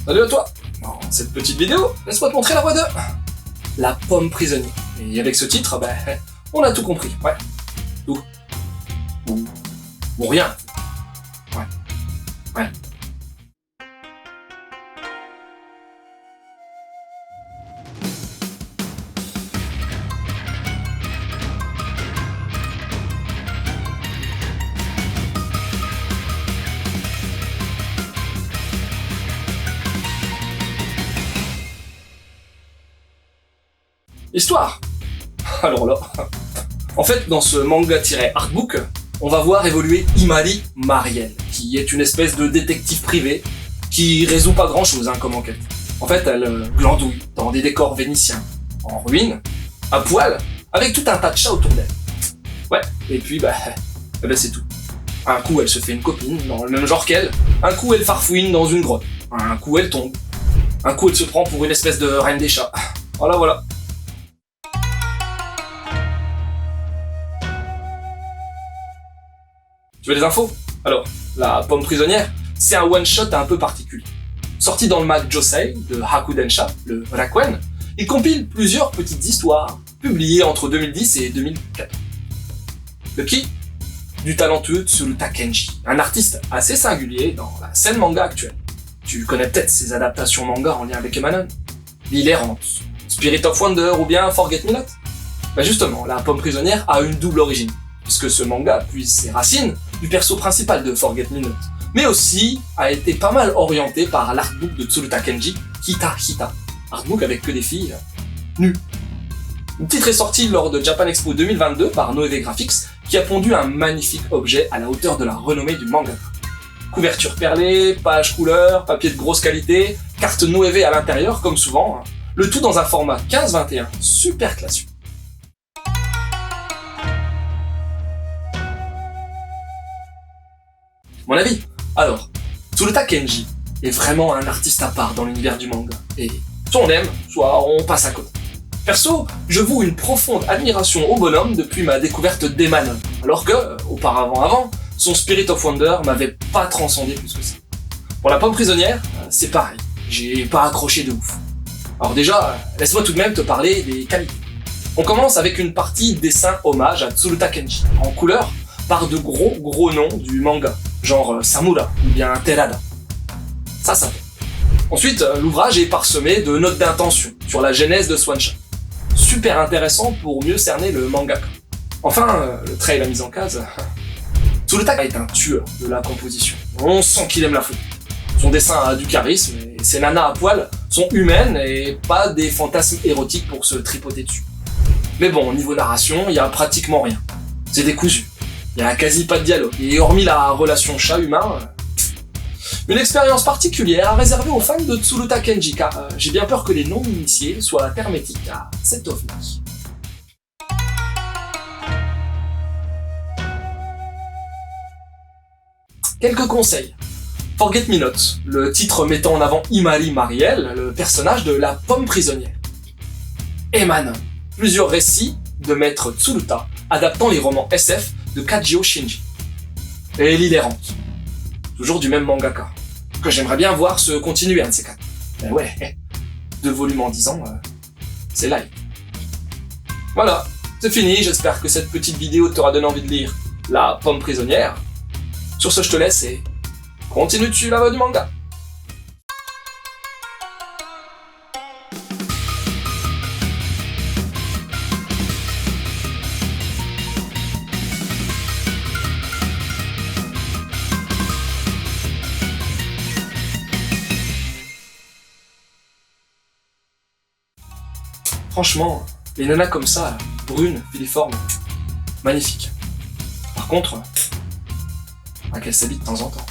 Salut à toi. Dans cette petite vidéo, laisse-moi te montrer la voie de La pomme prisonnière. Et avec ce titre, on a tout compris, ouais. Tout. Ou rien. Ouais. Histoire. Alors là, en fait, dans ce manga-artbook, on va voir évoluer Imari Mariel, qui est une espèce de détective privé qui résout pas grand-chose comme enquête. En fait, elle glandouille dans des décors vénitiens, en ruine, à poil, avec tout un tas de chats autour d'elle. Ouais, et puis c'est tout. Un coup, elle se fait une copine dans le même genre qu'elle, un coup, elle farfouine dans une grotte, un coup, elle tombe, un coup, elle se prend pour une espèce de reine des chats. Voilà. Tu veux des infos? Alors, La pomme prisonnière, c'est un one-shot un peu particulier. Sorti dans le mag Josei de Hakudensha, le Rakuen, il compile plusieurs petites histoires, publiées entre 2010 et 2004. De qui? Du talentueux Tsuruta Kenji, un artiste assez singulier dans la scène manga actuelle. Tu connais peut-être ses adaptations manga en lien avec Emanon, L'île errante, Spirit of Wonder ou bien Forget Me Not. Justement, La pomme prisonnière a une double origine, puisque ce manga puise ses racines du perso principal de Forget Me Not, mais aussi a été pas mal orienté par l'artbook de Tsuruta Kenji, Hita Hita, artbook avec que des filles nues. Le titre est sorti lors de Japan Expo 2022 par Noeve Graphics, qui a pondu un magnifique objet à la hauteur de la renommée du manga. Couverture perlée, page couleur, papier de grosse qualité, carte Noeve à l'intérieur comme souvent, le tout dans un format 15-21, super classique. Mon avis? Alors, Tsuruta Kenji est vraiment un artiste à part dans l'univers du manga, et soit on aime, soit on passe à côté. Perso, je voue une profonde admiration au bonhomme depuis ma découverte d'Emanon, alors que, auparavant, son Spirit of Wonder m'avait pas transcendé plus que ça. Pour La pomme prisonnière, c'est pareil, j'ai pas accroché de ouf. Alors déjà, laisse-moi tout de même te parler des qualités. On commence avec une partie dessin hommage à Tsuruta Kenji, en couleur, par de gros noms du manga, genre Samura ou bien Terada. Ça fait. Ensuite, l'ouvrage est parsemé de notes d'intention sur la genèse de Swansha. Super intéressant pour mieux cerner le mangaka. Enfin, le trait et la mise en case. Tsuruta est un tueur de la composition. On sent qu'il aime la photo. Son dessin a du charisme et ses nanas à poil sont humaines et pas des fantasmes érotiques pour se tripoter dessus. Mais bon, au niveau narration, il y a pratiquement rien. C'est décousu. Il y a quasi pas de dialogue, et hormis la relation chat-humain, une expérience particulière à réserver aux fans de Tsuruta Kenji, car j'ai bien peur que les non-initiés soient hermétiques à cet ovni. Quelques conseils. Forget Me Not, le titre mettant en avant Imari Mariel, le personnage de la pomme prisonnière. Emanon, plusieurs récits de maître Tsuruta, adaptant les romans SF de Kajio Shinji. Et L'île errante, toujours du même mangaka, que j'aimerais bien voir se continuer un de ces quatre. Ben ouais, 2 volumes en 10 ans, c'est live. Voilà, c'est fini, j'espère que cette petite vidéo t'aura donné envie de lire La pomme prisonnière. Sur ce, je te laisse et continue de suivre la voie du manga. Franchement, les nanas comme ça, brunes, filiformes, magnifiques. Par contre, qu'elles s'habillent de temps en temps.